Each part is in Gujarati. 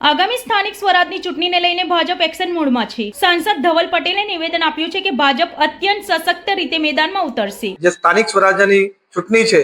આગામી સ્થાનિક સ્વરાજની ચૂંટણીને લઈને ભાજપ એક્શન મોડમાં છે। સાંસદ ધવલ પટેલે નિવેદન આપ્યું છે કે ભાજપ અત્યંત સશક્ત રીતે મેદાનમાં ઉતરશે। જે સ્થાનિક સ્વરાજ્યની ચૂંટણી છે,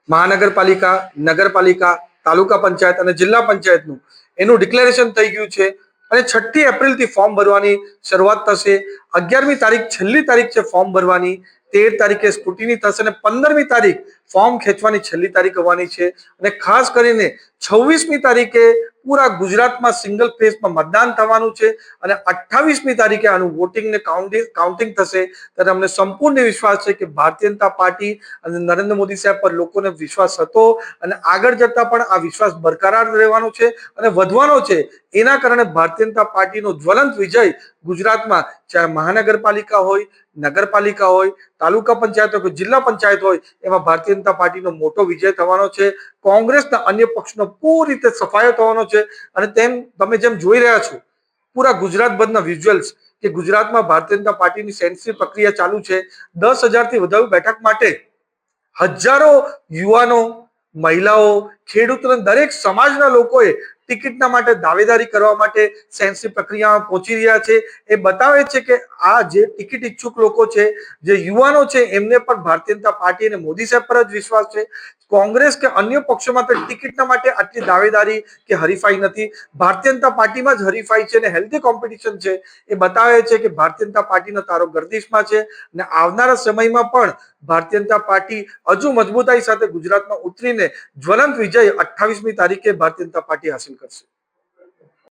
મહાનગરપાલિકા, નગરપાલિકા, તાલુકા પંચાયત અને જિલ્લા પંચાયતનું એનું ડિક્લેરેશન થઈ ગયું છે અને 6 એપ્રિલથી ફોર્મ ભરવાની શરૂઆત થશે। 11મી તારીખ છેલ્લી તારીખ છે ફોર્મ ભરવાની, 13 તારીખે સ્ક્રુટિની થશે અને 15મી તારીખ ફોર્મ ખેંચવાની છેલ્લી તારીખ હોવાની છે અને ખાસ કરીને 26મી તારીખે પૂરા ગુજરાતમાં સિંગલ ફેઝમાં મતદાન થવાનું છે અને 28મી તારીખે આનું વોટિંગ ને કાઉન્ટિંગ થશે। ત્યારે અમને સંપૂર્ણ વિશ્વાસ છે કે ભારતીય જનતા પાર્ટી અને નરેન્દ્ર મોદી સાહેબ પર લોકોને વિશ્વાસ હતો અને આગળ જતા પણ આ વિશ્વાસ બરકરાર રહેવાનો છે અને વધવાનો છે। એના કારણે ભારતીય જનતા પાર્ટીનો જ્વલંત વિજય ગુજરાતમાં, ચાહે મહાનગરપાલિકા હોય, નગરપાલિકા હોય, તાલુકા પંચાયત હોય, જિલ્લા પંચાયત હોય, એમાં ભારતીય જનતા પાર્ટીનો મોટો વિજય થવાનો છે। કોંગ્રેસના અન્ય પક્ષનો પૂરી રીતે સફાયો થવાનો છે અને તમે જેમ જોઈ રહ્યા છો પૂરા ગુજરાતભરના વિઝ્યુઅલ્સ કે ગુજરાતમાં ભારતીય જનતા પાર્ટીની સેન્સિટિવ પ્રક્રિયા ચાલુ છે। 10,000થી વધુ બેઠક માટે હજારો યુવાનો, મહિલાઓ, ખેડૂતો, દરેક સમાજના લોકોએ ટિકિટના માટે દાવેદારી કરવા માટે સેન્સિટિવ પ્રક્રિયામાં પહોંચી રહ્યા છે। એ બતાવે છે કે આ જે ટિકિટ ઈચ્છુક લોકો છે, જે યુવાનો છે, એમને પણ ભારતીય જનતા પાર્ટી અને મોદી સાહેબ પર જ વિશ્વાસ છે। કોંગ્રેસ કે અન્ય પક્ષોમાં તો ટિકિટના માટે આટલી દાવેદારી કે હરીફાઈ નથી, ભારતીય જનતા પાર્ટીમાં જ હરીફાઈ છે અને હેલ્ધી કોમ્પિટિશન છે। એ બતાવે છે કે ભારતીય જનતા પાર્ટીનો તારો ગર્દિશમાં છે અને આવનારા સમયમાં પણ ભારતીય જનતા પાર્ટી હજુ મજબૂતાઈ સાથે ગુજરાતમાં ઉતરીને જ્વલંત વિજય 28મી તારીખે ભારતીય જનતા પાર્ટી હાંસલ કરશે।